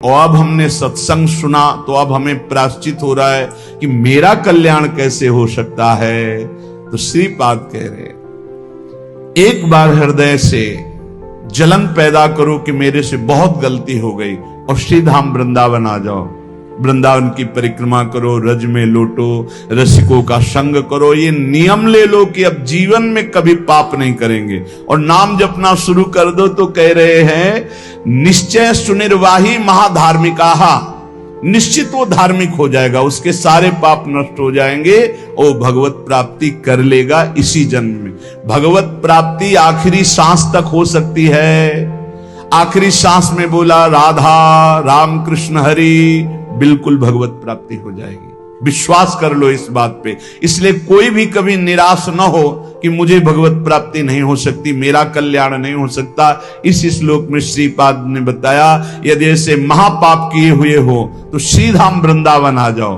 और अब हमने सत्संग सुना तो अब हमें प्रायश्चित हो रहा है कि मेरा कल्याण कैसे हो सकता है। तो श्रीपाद कह रहे एक बार हृदय से जलन पैदा करो कि मेरे से बहुत गलती हो गई और श्रीधाम वृंदावन आ जाओ, वृंदावन की परिक्रमा करो, रज में लौटो, रसिकों का संग करो, ये नियम ले लो कि अब जीवन में कभी पाप नहीं करेंगे और नाम जपना शुरू कर दो। तो कह रहे हैं निश्चय सुनिर्वाही महाधार्मिका, निश्चित वो धार्मिक हो जाएगा, उसके सारे पाप नष्ट हो जाएंगे और भगवत प्राप्ति कर लेगा इसी जन्म में। भगवत प्राप्ति आखिरी सांस तक हो सकती है। आखिरी सांस में बोला राधा राम कृष्ण हरि, बिल्कुल भगवत प्राप्ति हो जाएगी, विश्वास कर लो इस बात पे। इसलिए कोई भी कभी निराश न हो कि मुझे भगवत प्राप्ति नहीं हो सकती, मेरा कल्याण नहीं हो सकता। इस श्लोक में श्रीपाद ने बताया यदि ऐसे महापाप किए हुए हो तो श्रीधाम वृंदावन आ जाओ,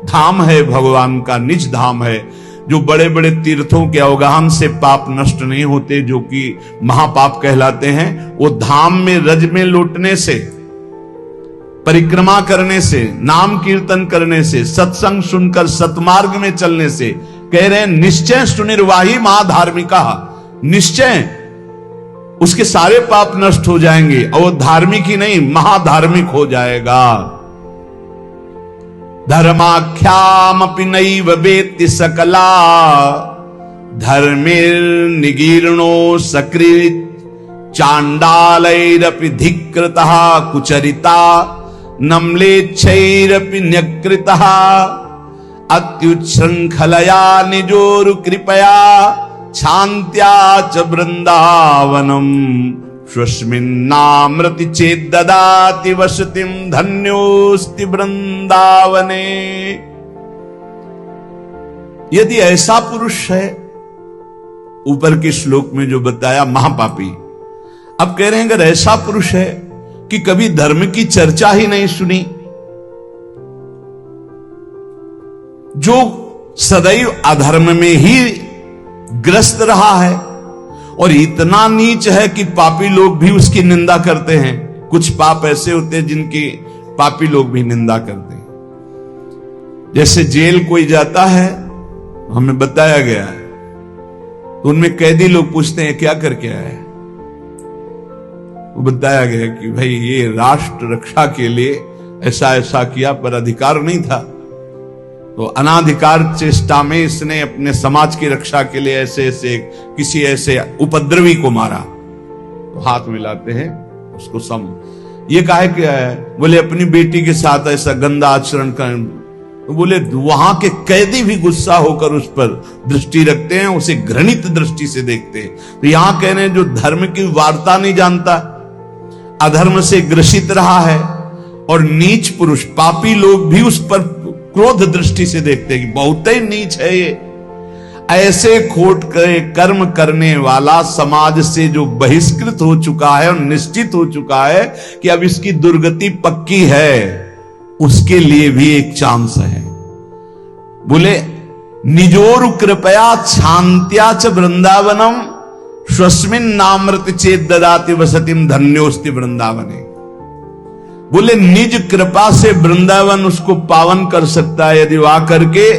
धाम है भगवान का, निज धाम है। जो बड़े बड़े तीर्थों के अवगाहन से पाप नष्ट नहीं होते, जो कि महापाप कहलाते हैं, वो धाम में रज में लौटने से, परिक्रमा करने से, नाम कीर्तन करने से, सत्संग सुनकर सतमार्ग में चलने से। कह रहे हैं निश्चय सुनिर्वाही महाधार्मिका, निश्चय उसके सारे पाप नष्ट हो जाएंगे और वो धार्मिक ही नहीं महाधार्मिक हो जाएगा। धर्माख्यामपि नैव वेत्ति सकला, धर्मिर्निगीर्णो सकृत्, चांडालैरपि धिक्कृतः कुचरिता, नम्लेच्छैरपि न्यकृतः, अत्युच्छृंखलया निजोरु कृपया, शान्त्या च वृंदावनम्, स्वस्मिन्नामृति चेद्ददाति वसतिं, धन्योस्ति वृंदावने। यदि ऐसा पुरुष है, ऊपर के श्लोक में जो बताया महापापी, अब कह रहे हैं अगर ऐसा पुरुष है कि कभी धर्म की चर्चा ही नहीं सुनी, जो सदैव अधर्म में ही ग्रस्त रहा है और इतना नीच है कि पापी लोग भी उसकी निंदा करते हैं। कुछ पाप ऐसे होते हैं जिनकी पापी लोग भी निंदा करते हैं। जैसे जेल कोई जाता है, हमें बताया गया है, तो उनमें कैदी लोग पूछते हैं क्या करके आए, वो बताया गया कि भाई ये राष्ट्र रक्षा के लिए ऐसा ऐसा किया, पर अधिकार नहीं था, तो अनाधिकार चेष्टा में इसने अपने समाज की रक्षा के लिए ऐसे ऐसे किसी ऐसे उपद्रवी को मारा। तो हाथ मिलाते हैं उसको सम, ये काहे क्या है, बोले अपनी बेटी के साथ ऐसा गंदा आचरण कर। तो बोले वहां के कैदी भी गुस्सा होकर उस पर दृष्टि रखते हैं, उसे घृणित दृष्टि से देखते हैं। तो यहां कह रहे हैं जो धर्म की वार्ता नहीं जानता, अधर्म से ग्रसित रहा है और नीच पुरुष, पापी लोग भी उस पर क्रोध दृष्टि से देखते हैं कि बहुत ही नीच है ये, ऐसे खोट के कर्म करने वाला समाज से जो बहिष्कृत हो चुका है और निश्चित हो चुका है कि अब इसकी दुर्गति पक्की है, उसके लिए भी एक चांस है। बोले निजोरु कृपया शांत्या च वृंदावनम, स्वस्मिन् नामृत चेत ददाति वसतिम, धन्योस्ति वृंदावने। बोले निज कृपा से वृंदावन उसको पावन कर सकता है यदि वह करके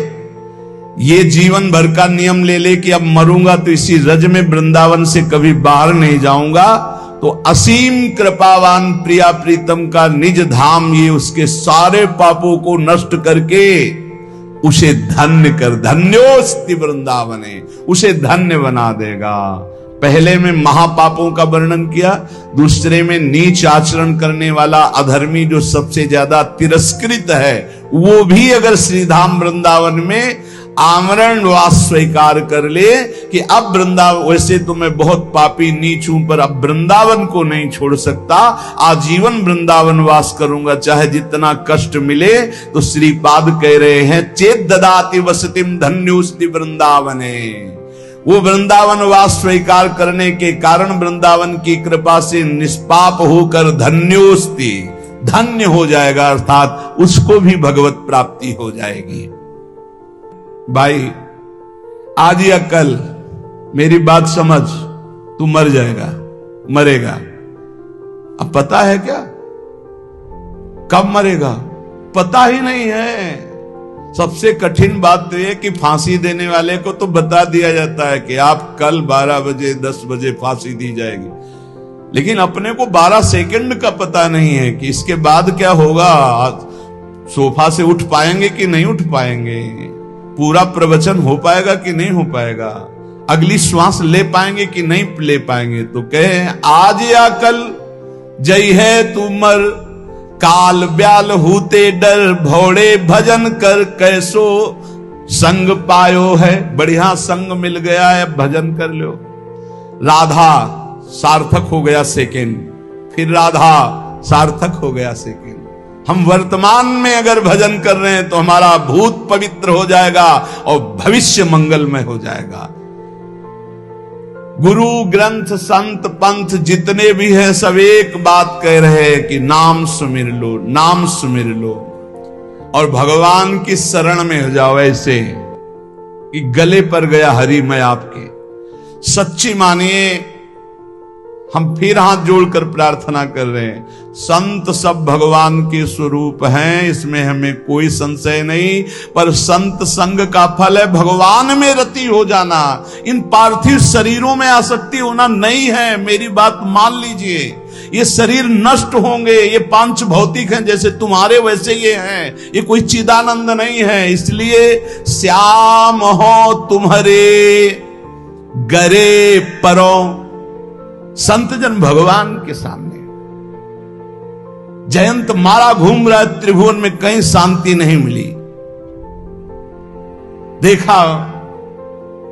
ये जीवन भर का नियम ले ले कि अब मरूंगा तो इसी रज में वृंदावन से कभी बाहर नहीं जाऊंगा, तो असीम कृपावान प्रिया प्रीतम का निज धाम ये उसके सारे पापों को नष्ट करके उसे धन्य कर, धन्योस्ति वृंदावने, उसे धन्य बना देगा। पहले में महापापों का वर्णन किया, दूसरे में नीच आचरण करने वाला अधर्मी जो सबसे ज्यादा तिरस्कृत है, वो भी अगर श्रीधाम वृंदावन में आमरण वास स्वीकार कर ले कि अब वृंदावन, वैसे तो मैं बहुत पापी नीच हूं पर अब वृंदावन को नहीं छोड़ सकता, आजीवन वृंदावन वास करूंगा चाहे जितना कष्ट मिले। तो श्रीपाद कह रहे हैं चेत ददाति वसतिम, धन्योस्ति वृंदावने। वो वृंदावन वास स्वीकार करने के कारण वृंदावन की कृपा से निष्पाप होकर धन्योस्ति, धन्य हो जाएगा, अर्थात उसको भी भगवत प्राप्ति हो जाएगी। भाई आज या कल मेरी बात समझ, तू मर जाएगा, मरेगा। अब पता है क्या, कब मरेगा पता ही नहीं है। सबसे कठिन बात तो यह कि फांसी देने वाले को तो बता दिया जाता है कि आप कल 12 बजे 10 बजे फांसी दी जाएगी, लेकिन अपने को 12 सेकंड का पता नहीं है कि इसके बाद क्या होगा। सोफा से उठ पाएंगे कि नहीं उठ पाएंगे, पूरा प्रवचन हो पाएगा कि नहीं हो पाएगा, अगली श्वास ले पाएंगे कि नहीं ले पाएंगे। तो कहे आज या कल जय है तू मर, काल ब्याल हूते डर, भोड़े भजन कर कैसो संग पायो है। बढ़िया संग मिल गया है, भजन कर लो। राधा सार्थक हो गया सेकेंड, फिर राधा सार्थक हो गया सेकेंड। हम वर्तमान में अगर भजन कर रहे हैं तो हमारा भूत पवित्र हो जाएगा और भविष्य मंगलमय हो जाएगा। गुरु ग्रंथ संत पंथ जितने भी हैं सब एक बात कह रहे हैं कि नाम सुमिर लो, नाम सुमिर लो और भगवान की शरण में हो जाओ। ऐसे कि गले पर गया हरि मैं आपके। सच्ची मानिए, हम फिर हाथ जोड़कर प्रार्थना कर रहे हैं। संत सब भगवान के स्वरूप हैं, इसमें हमें कोई संशय नहीं, पर संत संग का फल है भगवान में रति हो जाना। इन पार्थिव शरीरों में आसक्ति होना नहीं है, मेरी बात मान लीजिए। ये शरीर नष्ट होंगे, ये पांच भौतिक हैं, जैसे तुम्हारे वैसे ये हैं, ये कोई चिदानंद नहीं है। इसलिए श्याम हो तुम्हारे गरे परो। संत जन भगवान के सामने जयंत मारा घूम रहा है त्रिभुवन में, कहीं शांति नहीं मिली। देखा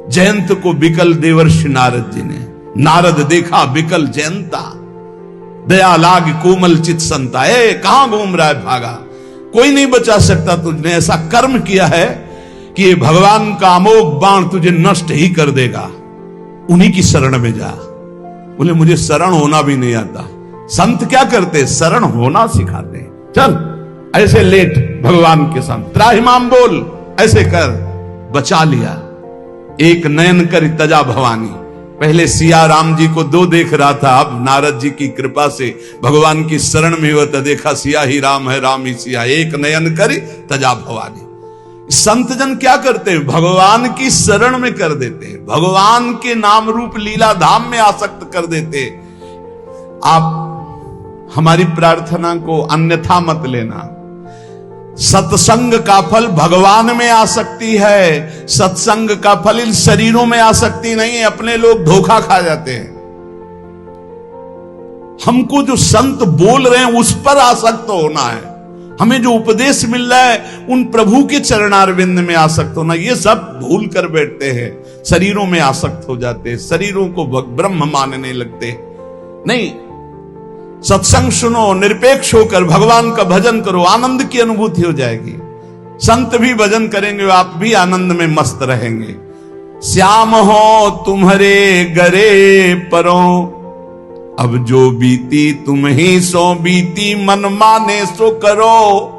जयंत को बिकल देवर्षि नारद जी ने, नारद देखा बिकल जयंता, दया लाग कोमल चित संता। कहां घूम रहा है, भागा, कोई नहीं बचा सकता। तुझने ऐसा कर्म किया है कि ये भगवान का अमोघ बाण तुझे नष्ट ही कर देगा। उन्हीं की शरण में जा। बोले मुझे शरण होना भी नहीं आता। संत क्या करते, शरण होना सिखाते। चल ऐसे लेट भगवान के सामने, त्राहिमाम बोल, ऐसे कर, बचा लिया। एक नयन कर तजा भवानी। पहले सिया राम जी को दो देख रहा था, अब नारद जी की कृपा से भगवान की शरण में हुआ तो देखा सिया ही राम है, राम ही सिया। एक नयन कर तजा भवानी। संत जन क्या करते हैं, भगवान की शरण में कर देते हैं, भगवान के नाम रूप लीला धाम में आसक्त कर देते। आप हमारी प्रार्थना को अन्यथा मत लेना। सत्संग का फल भगवान में आसक्ति है, सत्संग का फल इन शरीरों में आसक्ति नहीं है। अपने लोग धोखा खा जाते हैं। हमको जो संत बोल रहे हैं उस पर आसक्त होना है। हमें जो उपदेश मिल रहा है उन प्रभु के चरणारविंद में आसक्त होना। ये सब भूल कर बैठते हैं, शरीरों में आसक्त हो जाते हैं, शरीरों को ब्रह्म मानने लगते। नहीं, सत्संग सुनो, निरपेक्ष होकर भगवान का भजन करो, आनंद की अनुभूति हो जाएगी। संत भी भजन करेंगे, आप भी आनंद में मस्त रहेंगे। श्याम हो तुम्हारे गरे परो, अब जो बीती तुम ही सो बीती, मन माने सो करो।